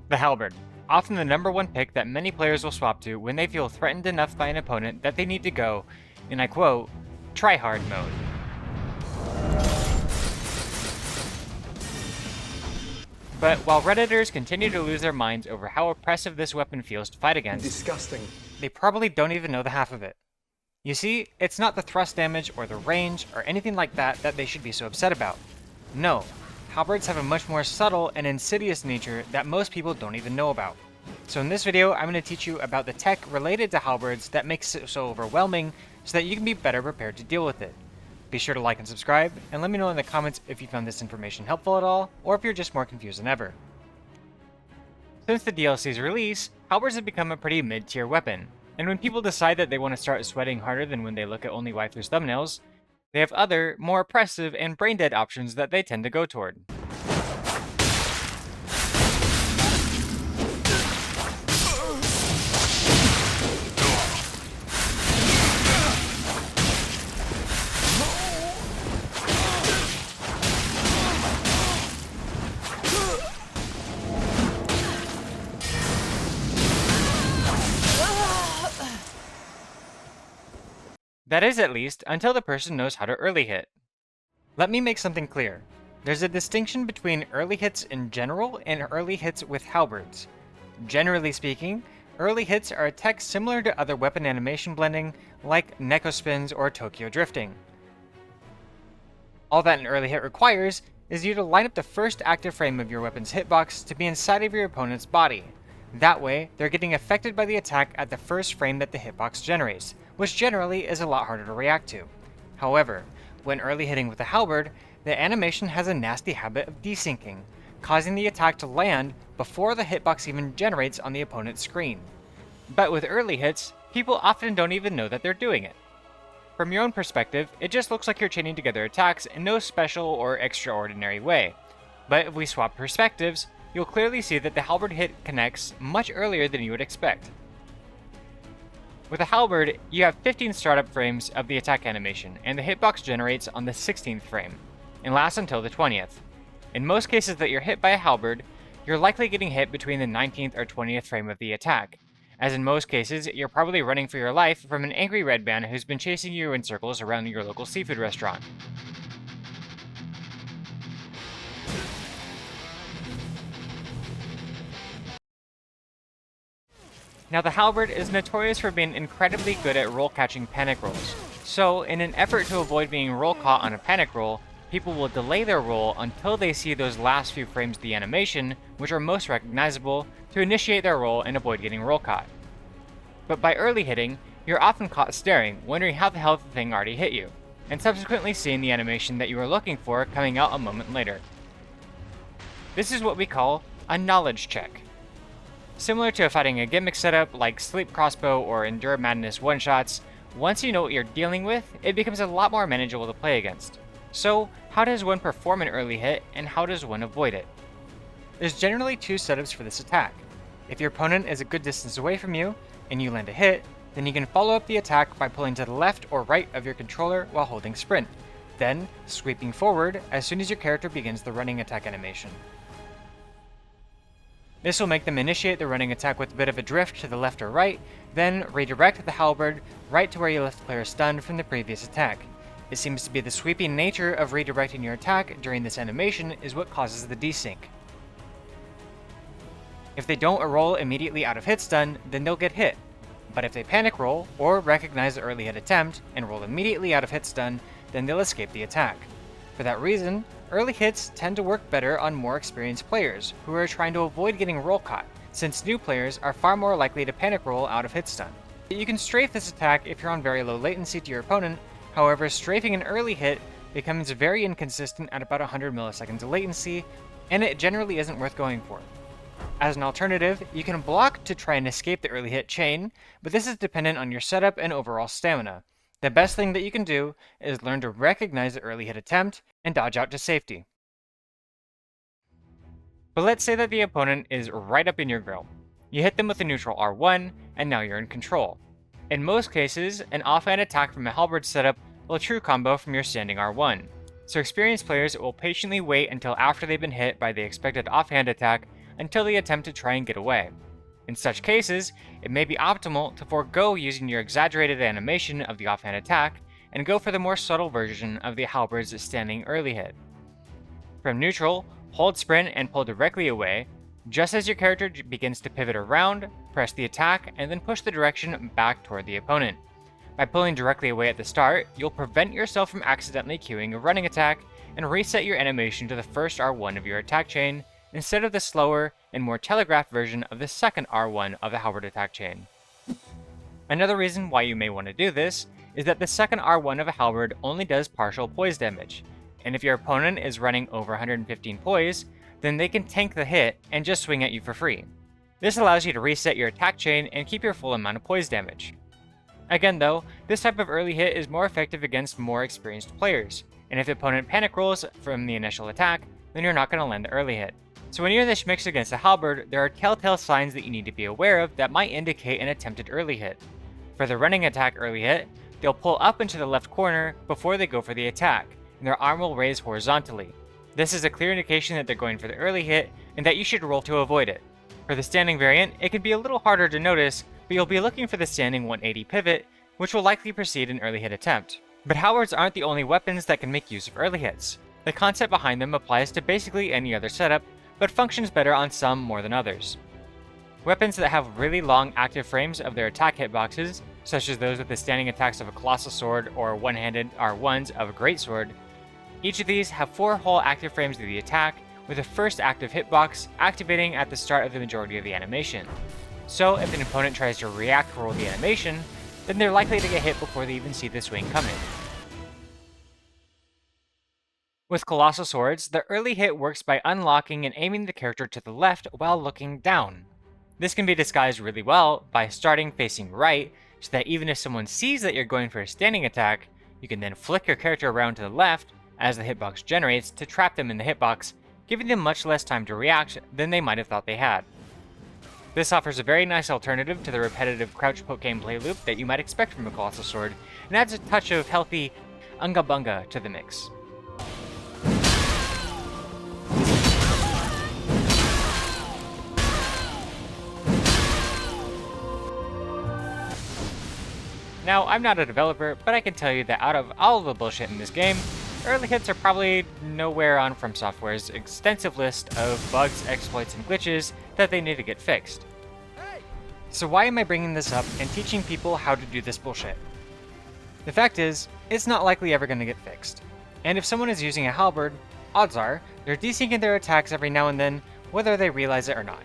The Halberd, often the number one pick that many players will swap to when they feel threatened enough by an opponent that they need to go, and I quote, try-hard mode. But while Redditors continue to lose their minds over how oppressive this weapon feels to fight against, disgusting, they probably don't even know the half of it. You see, it's not the thrust damage or the range or anything like that that they should be so upset about. No, halberds have a much more subtle and insidious nature that most people don't even know about. So in this video, I'm going to teach you about the tech related to halberds that makes it so overwhelming so that you can be better prepared to deal with it. Be sure to like and subscribe, and let me know in the comments if you found this information helpful at all, or if you're just more confused than ever. Since the DLC's release, halberds have become a pretty mid-tier weapon, and when people decide that they want to start sweating harder than when they look at only waifus thumbnails, they have other, more oppressive and brain-dead options that they tend to go toward. That is, at least, until the person knows how to early hit. Let me make something clear. There's a distinction between early hits in general and early hits with halberds. Generally speaking, early hits are a tech similar to other weapon animation blending, like Neko spins or Tokyo drifting. All that an early hit requires is you to line up the first active frame of your weapon's hitbox to be inside of your opponent's body. That way, they're getting affected by the attack at the first frame that the hitbox generates, which generally is a lot harder to react to. However, when early hitting with a halberd, the animation has a nasty habit of desyncing, causing the attack to land before the hitbox even generates on the opponent's screen. But with early hits, people often don't even know that they're doing it. From your own perspective, it just looks like you're chaining together attacks in no special or extraordinary way. But if we swap perspectives, you'll clearly see that the halberd hit connects much earlier than you would expect. With a halberd, you have 15 startup frames of the attack animation, and the hitbox generates on the 16th frame, and lasts until the 20th. In most cases that you're hit by a halberd, you're likely getting hit between the 19th or 20th frame of the attack, as in most cases, you're probably running for your life from an angry red band who's been chasing you in circles around your local seafood restaurant. Now, the halberd is notorious for being incredibly good at roll-catching panic rolls. So, in an effort to avoid being roll-caught on a panic roll, people will delay their roll until they see those last few frames of the animation, which are most recognizable, to initiate their roll and avoid getting roll-caught. But by early hitting, you're often caught staring, wondering how the hell the thing already hit you, and subsequently seeing the animation that you were looking for coming out a moment later. This is what we call a knowledge check. Similar to fighting a gimmick setup like Sleep Crossbow or Endure Madness one-shots, once you know what you're dealing with, it becomes a lot more manageable to play against. So, how does one perform an early hit, and how does one avoid it? There's generally two setups for this attack. If your opponent is a good distance away from you, and you land a hit, then you can follow up the attack by pulling to the left or right of your controller while holding sprint, then sweeping forward as soon as your character begins the running attack animation. This will make them initiate the running attack with a bit of a drift to the left or right, then redirect the halberd right to where you left the player stunned from the previous attack. It seems to be the sweeping nature of redirecting your attack during this animation is what causes the desync. If they don't roll immediately out of hit stun, then they'll get hit. But if they panic roll, or recognize the early hit attempt, and roll immediately out of hit stun, then they'll escape the attack. For that reason, early hits tend to work better on more experienced players, who are trying to avoid getting roll caught, since new players are far more likely to panic roll out of hit stun. You can strafe this attack if you're on very low latency to your opponent, however strafing an early hit becomes very inconsistent at about 100 milliseconds of latency, and it generally isn't worth going for. As an alternative, you can block to try and escape the early hit chain, but this is dependent on your setup and overall stamina. The best thing that you can do is learn to recognize the early hit attempt and dodge out to safety. But let's say that the opponent is right up in your grill. You hit them with a neutral R1, and now you're in control. In most cases, an offhand attack from a halberd setup will true combo from your standing R1. So experienced players will patiently wait until after they've been hit by the expected offhand attack until they attempt to try and get away. In such cases, it may be optimal to forego using your exaggerated animation of the offhand attack and go for the more subtle version of the halberd's standing early hit. From neutral, hold sprint and pull directly away. Just as your character begins to pivot around, press the attack and then push the direction back toward the opponent. By pulling directly away at the start, you'll prevent yourself from accidentally queuing a running attack and reset your animation to the first R1 of your attack chain, instead of the slower and more telegraphed version of the second R1 of the halberd attack chain. Another reason why you may want to do this is that the second R1 of a halberd only does partial poise damage, and if your opponent is running over 115 poise, then they can tank the hit and just swing at you for free. This allows you to reset your attack chain and keep your full amount of poise damage. Again though, this type of early hit is more effective against more experienced players, and if the opponent panic rolls from the initial attack, then you're not going to land the early hit. So when you're in this mix against a halberd, there are telltale signs that you need to be aware of that might indicate an attempted early hit. For the running attack early hit, they'll pull up into the left corner before they go for the attack, and their arm will raise horizontally. This is a clear indication that they're going for the early hit, and that you should roll to avoid it. For the standing variant, it can be a little harder to notice, but you'll be looking for the standing 180 pivot, which will likely precede an early hit attempt. But halberds aren't the only weapons that can make use of early hits. The concept behind them applies to basically any other setup, but functions better on some more than others. Weapons that have really long active frames of their attack hitboxes, such as those with the standing attacks of a colossal sword or one-handed R1s of a greatsword. Each of these have 4 whole active frames of the attack, with the first active hitbox activating at the start of the majority of the animation. So if an opponent tries to react roll the animation, then they're likely to get hit before they even see the swing coming. With colossal swords, the early hit works by unlocking and aiming the character to the left while looking down. This can be disguised really well by starting facing right, so that even if someone sees that you're going for a standing attack, you can then flick your character around to the left as the hitbox generates to trap them in the hitbox, giving them much less time to react than they might have thought they had. This offers a very nice alternative to the repetitive crouch poke gameplay loop that you might expect from a colossal sword, and adds a touch of healthy unga bunga to the mix. Now, I'm not a developer, but I can tell you that out of all of the bullshit in this game, early hits are probably nowhere on From Software's extensive list of bugs, exploits, and glitches that they need to get fixed. So why am I bringing this up and teaching people how to do this bullshit? The fact is, it's not likely ever going to get fixed. And if someone is using a halberd, odds are they're desyncing their attacks every now and then, whether they realize it or not.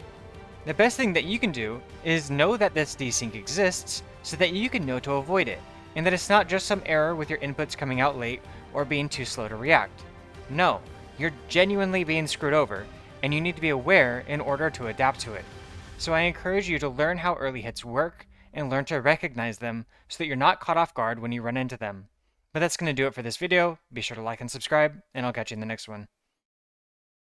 The best thing that you can do is know that this desync exists so that you can know to avoid it, and that it's not just some error with your inputs coming out late or being too slow to react. No, you're genuinely being screwed over, and you need to be aware in order to adapt to it. So I encourage you to learn how early hits work and learn to recognize them so that you're not caught off guard when you run into them. But that's going to do it for this video. Be sure to like and subscribe, and I'll catch you in the next one.